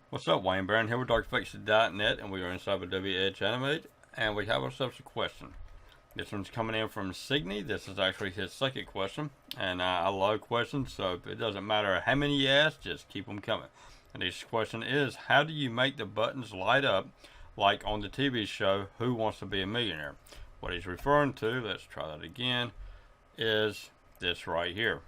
What's up, Wayne Barron here with DarkFixes.net, and we are inside of Adobe Edge Animate, and we have ourselves a question. This one's coming in from Signe. This is actually his second question, and I love questions, so it doesn't matter how many you ask, just keep them coming. And his question is, how do you make the buttons light up like on the TV show Who Wants to Be a Millionaire? What he's referring to, let's try that again, is this right here.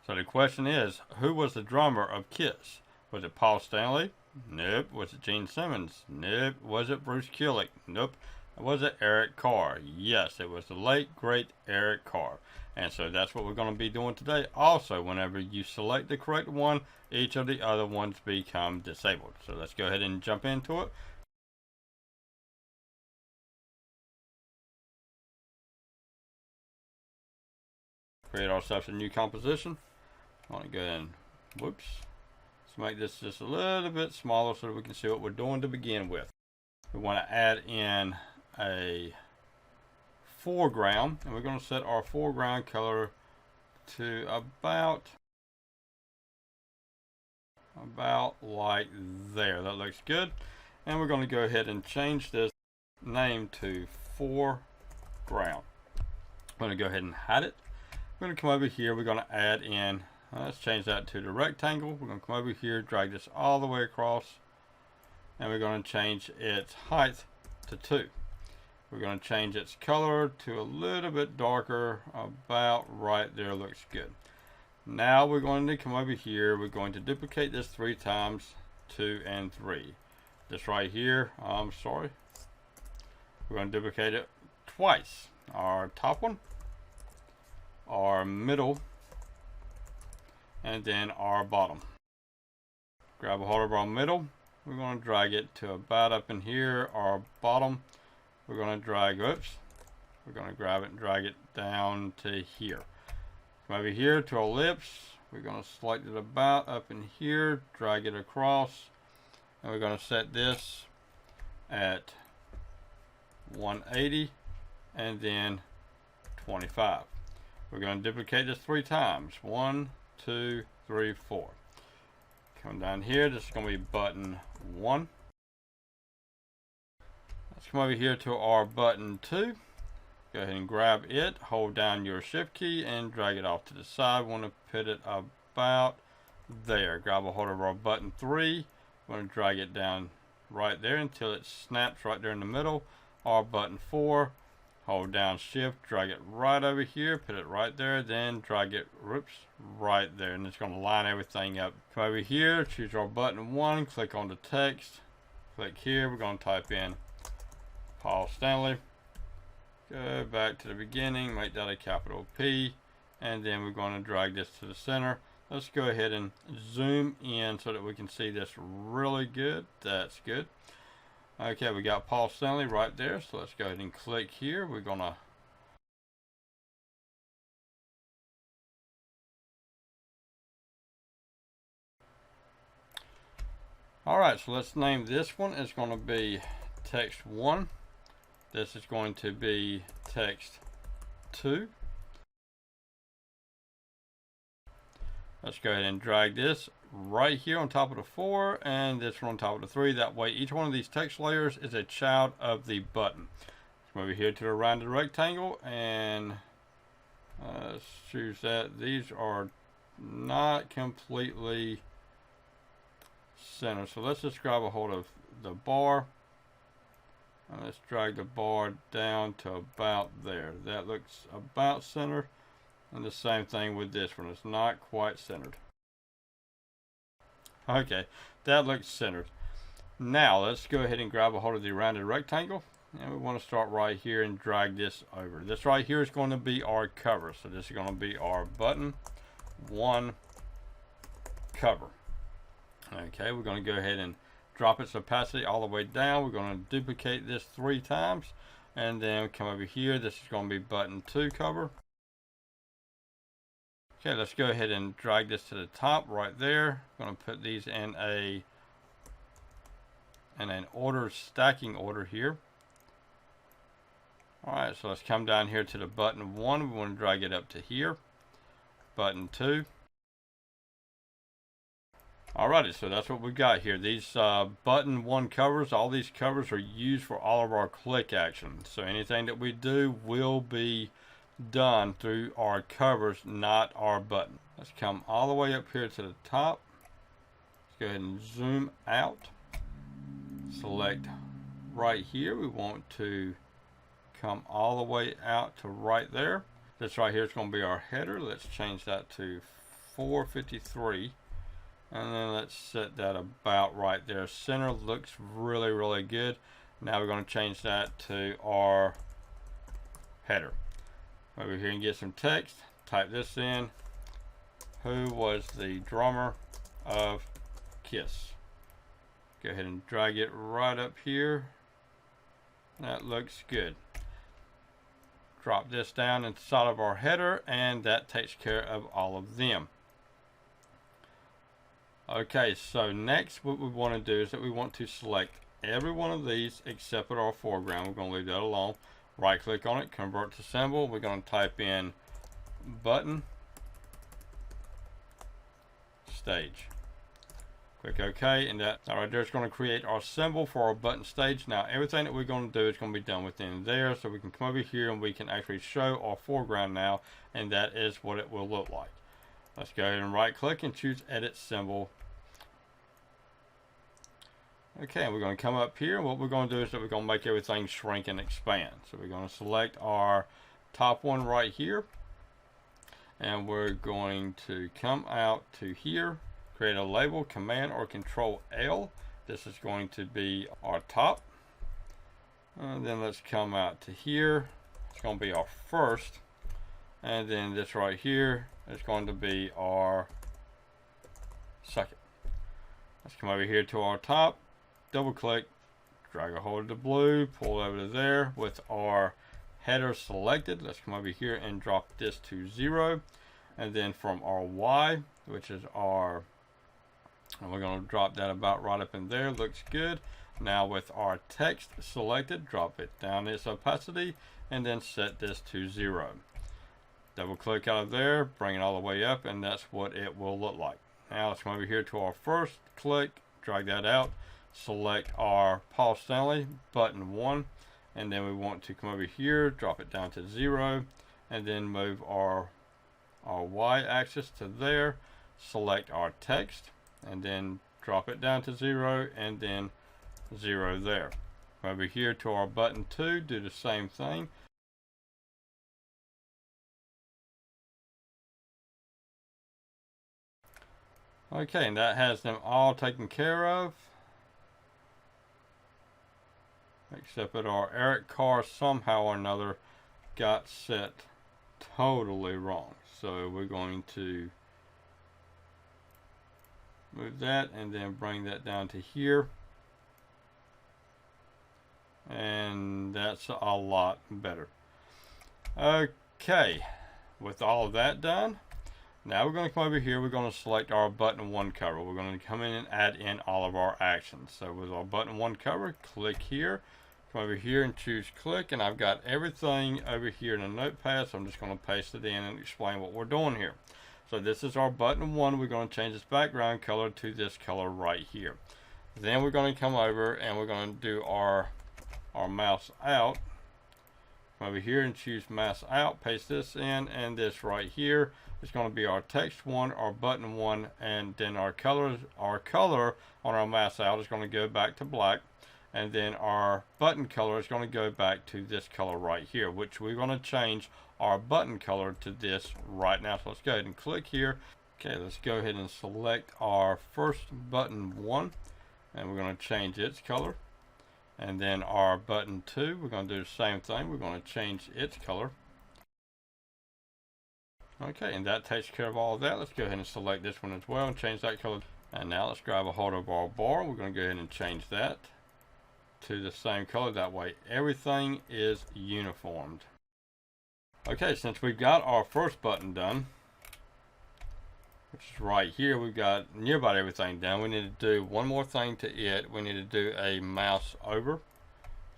So the question is, who was the drummer of Kiss? Was it Paul Stanley? Nope. Was it Gene Simmons? Nope. Was it Bruce Kulick? Nope. Was it Eric Carr? Yes, it was the late, great Eric Carr. And so that's what we're going to be doing today. Also, whenever you select the correct one, each of the other ones become disabled. So let's go ahead and jump into it. Create ourselves a new composition. I want to go ahead and, whoops. Let's make this just a little bit smaller so that we can see what we're doing to begin with. We want to add in a foreground, and we're going to set our foreground color to about like there. That looks good. And we're going to go ahead and change this name to foreground. I'm going to go ahead and hide it. We're going to come over here. We're going to add in, let's change that to the rectangle. We're going to come over here, drag this all the way across, and we're going to change its height to 2. We're going to change its color to a little bit darker, about right there. Looks good. Now we're going to come over here. We're going to duplicate this 3 times, 2 and 3. This right here, I'm sorry. We're going to duplicate it twice. Our top one, our middle, and then our bottom. Grab a hold of our middle. We're going to drag it to about up in here. Our bottom, we're going to drag, oops, we're going to grab it and drag it down to here. Come over here to our lips. We're going to select it about up in here, drag it across, and we're going to set this at 180 and then 25. We're going to duplicate this 3 times. 1, 2, 3, 4. Come down here. This is going to be button 1. Let's come over here to our button 2. Go ahead and grab it. Hold down your shift key and drag it off to the side. We want to put it about there. Grab a hold of our button 3. We're going to drag it down right there until it snaps right there in the middle. Our button 4. Hold down shift, drag it right over here, put it right there, then drag it, whoops, right there, and it's going to line everything up. Come over here, choose our button 1, click on the text, click here, we're going to type in Paul Stanley, go back to the beginning, make that a capital P, and then we're going to drag this to the center. Let's go ahead and zoom in so that we can see this really good. That's good. Okay, we got Paul Stanley right there, so let's go ahead and click here. We're gonna alright, so let's name this one. It's going to be text 1. This is going to be text 2. Let's go ahead and drag this right here on top of the 4 and this one on top of the 3. That way each one of these text layers is a child of the button. Come over here to the rounded rectangle and let's choose that. These are not completely centered. So let's just grab a hold of the bar and let's drag the bar down to about there. That looks about centered. And the same thing with this one. It's not quite centered. Okay, that looks centered. Now let's go ahead and grab a hold of the rounded rectangle. And we want to start right here and drag this over. This right here is going to be our cover. So this is going to be our button 1 cover. Okay, we're going to go ahead and drop its opacity all the way down. We're going to duplicate this 3 times. And then come over here. This is going to be button 2 cover. Okay, let's go ahead and drag this to the top right there. I'm going to put these in an order, stacking order here. Alright, so let's come down here to the button 1. We want to drag it up to here. Button 2. Alrighty, so that's what we've got here. These button one covers, all these covers are used for all of our click actions. So anything that we do will be done through our covers, not our button. Let's come all the way up here to the top. Let's go ahead and zoom out. Select right here. We want to come all the way out to right there. This right here is going to be our header. Let's change that to 453. And then let's set that about right there. Center looks really, really good. Now we're going to change that to our header. Over here and get some text. Type this in. Who was the drummer of Kiss? Go ahead and drag it right up here. That looks good. Drop this down inside of our header, and that takes care of all of them. Okay, so next what we want to do is that we want to select every one of these except for our foreground. We're going to leave that alone. Right click on it, convert to symbol. We're going to type in button stage. Click OK, and that right there is going to create our symbol for our button stage. Now everything that we're going to do is going to be done within there, so we can come over here and we can actually show our foreground now, and that is what it will look like. Let's go ahead and right click and choose edit symbol. Okay, and we're going to come up here, and what we're going to do is that we're going to make everything shrink and expand. So we're going to select our top one right here, and we're going to come out to here, create a label, Command or Control L. This is going to be our top. And then let's come out to here. It's going to be our first. And then this right here is going to be our second. Let's come over here to our top. Double click, drag a hold of the blue, pull over to there with our header selected. Let's come over here and drop this to 0. And then from our Y, which is our, and we're going to drop that about right up in there. Looks good. Now with our text selected, drop it down its opacity and then set this to 0. Double click out of there, bring it all the way up, and that's what it will look like. Now let's come over here to our first click, drag that out. Select our Paul Stanley button 1, and then we want to come over here, drop it down to 0, and then move our Y axis to there. Select our text, and then drop it down to 0, and then 0 there. Come over here to our button 2, do the same thing. Okay, and that has them all taken care of. Except that our Eric Carr somehow or another got set totally wrong. So we're going to move that and then bring that down to here. And that's a lot better. Okay, with all of that done, now we're going to come over here. We're going to select our button 1 cover. We're going to come in and add in all of our actions. So with our button 1 cover, click here. Come over here and choose click, and I've got everything over here in a notepad, so I'm just going to paste it in and explain what we're doing here. So this is our button 1. We're going to change its background color to this color right here. Then we're going to come over and we're going to do our mouse out. Come over here and choose mouse out, paste this in, and this right here is going to be our text 1, our button 1, and then our color on our mouse out is going to go back to black. And then our button color is going to go back to this color right here, which we're going to change our button color to this right now. So let's go ahead and click here. Okay, let's go ahead and select our first button 1, and we're going to change its color. And then our button 2, we're going to do the same thing. We're going to change its color. Okay, and that takes care of all of that. Let's go ahead and select this one as well and change that color. And now let's grab a hold of our bar. We're going to go ahead and change that to the same color. That way everything is uniformed. Okay, since we've got our first button done, which is right here, we've got nearby everything done. We need to do one more thing to it. We need to do a mouse over.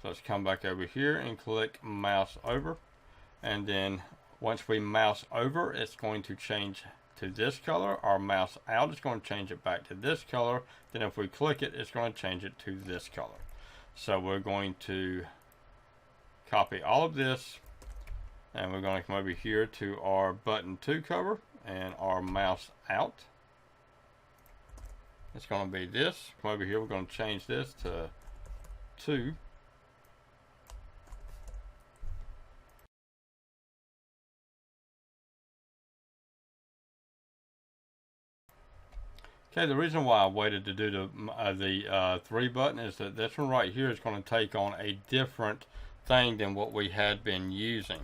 So let's come back over here and click mouse over, and then once we mouse over, it's going to change to this color. Our mouse out is going to change it back to this color. Then if we click it, it's going to change it to this color. So we're going to copy all of this, and we're going to come over here to our button 2 cover and our mouse out. It's going to be this. Come over here, we're going to change this to 2. Okay, the reason why I waited to do the 3 button is that this one right here is going to take on a different thing than what we had been using.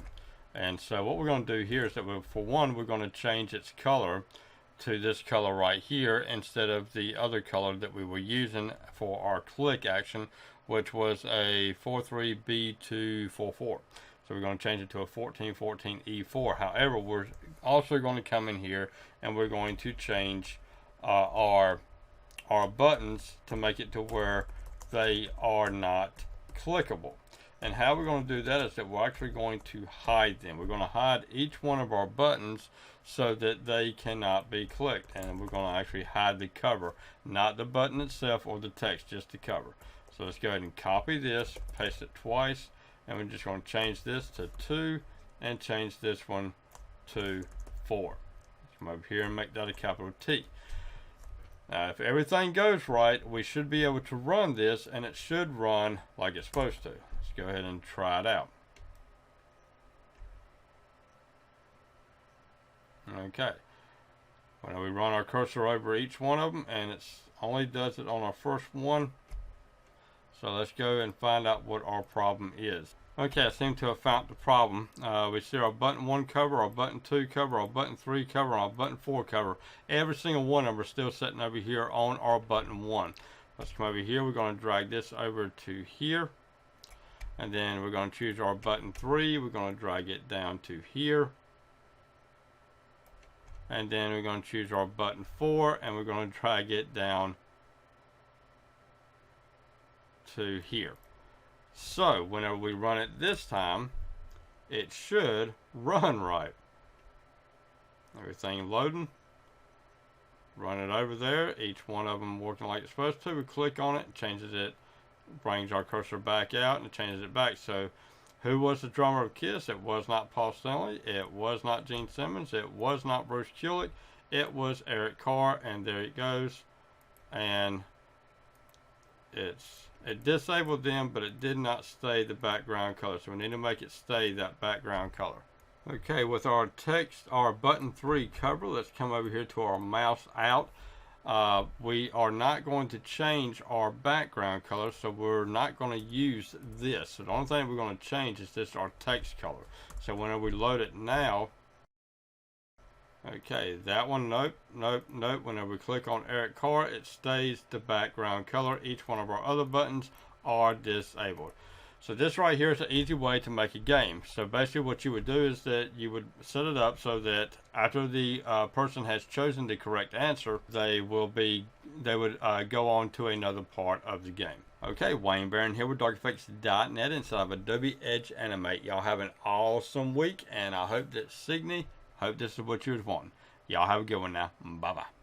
And so what we're going to do here is that for one, we're going to change its color to this color right here instead of the other color that we were using for our click action, which was a 43B244. So we're going to change it to a 1414E4. However, we're also going to come in here and we're going to change our buttons to make it to where they are not clickable. And how we're going to do that is that we're actually going to hide them. We're going to hide each one of our buttons so that they cannot be clicked. And we're going to actually hide the cover, not the button itself or the text, just the cover. So let's go ahead and copy this, paste it twice, and we're just going to change this to 2 and change this one to 4. Let's come over here and make that a capital T. Now, if everything goes right, we should be able to run this, and it should run like it's supposed to. Let's go ahead and try it out. Okay. When we run our cursor over each one of them, and it only does it on our first one. So let's go and find out what our problem is. Okay, I seem to have found the problem. We see our button 1 cover, our button 2 cover, our button 3 cover, and our button 4 cover. Every single one of them are still sitting over here on our button 1. Let's come over here. We're going to drag this over to here. And then we're going to choose our button 3. We're going to drag it down to here. And then we're going to choose our button 4, and we're going to drag it down to here. So whenever we run it this time, it should run right. Everything loading. Run it over there. Each one of them working like it's supposed to. We click on it, changes it, brings our cursor back out, and it changes it back. So who was the drummer of Kiss? It was not Paul Stanley. It was not Gene Simmons. It was not Bruce Kulick. It was Eric Carr, and there it goes. And it disabled them, but it did not stay the background color. So we need to make it stay that background color. Okay, with our text, our button 3 cover, let's come over here to our mouse out. We are not going to change our background color, so we're not going to use this. So the only thing we're going to change is this, our text color. So whenever we load it now, okay, that one, nope, nope, nope. Whenever we click on Eric Carr, it stays the background color. Each one of our other buttons are disabled. So this right here is an easy way to make a game. So basically what you would do is that you would set it up so that after the person has chosen the correct answer, they would go on to another part of the game. Okay, Wayne Barron here with DrFX.net inside of Adobe Edge Animate. Y'all have an awesome week, and I hope that Signe, hope this is what you was wanting. Y'all have a good one now. Bye-bye.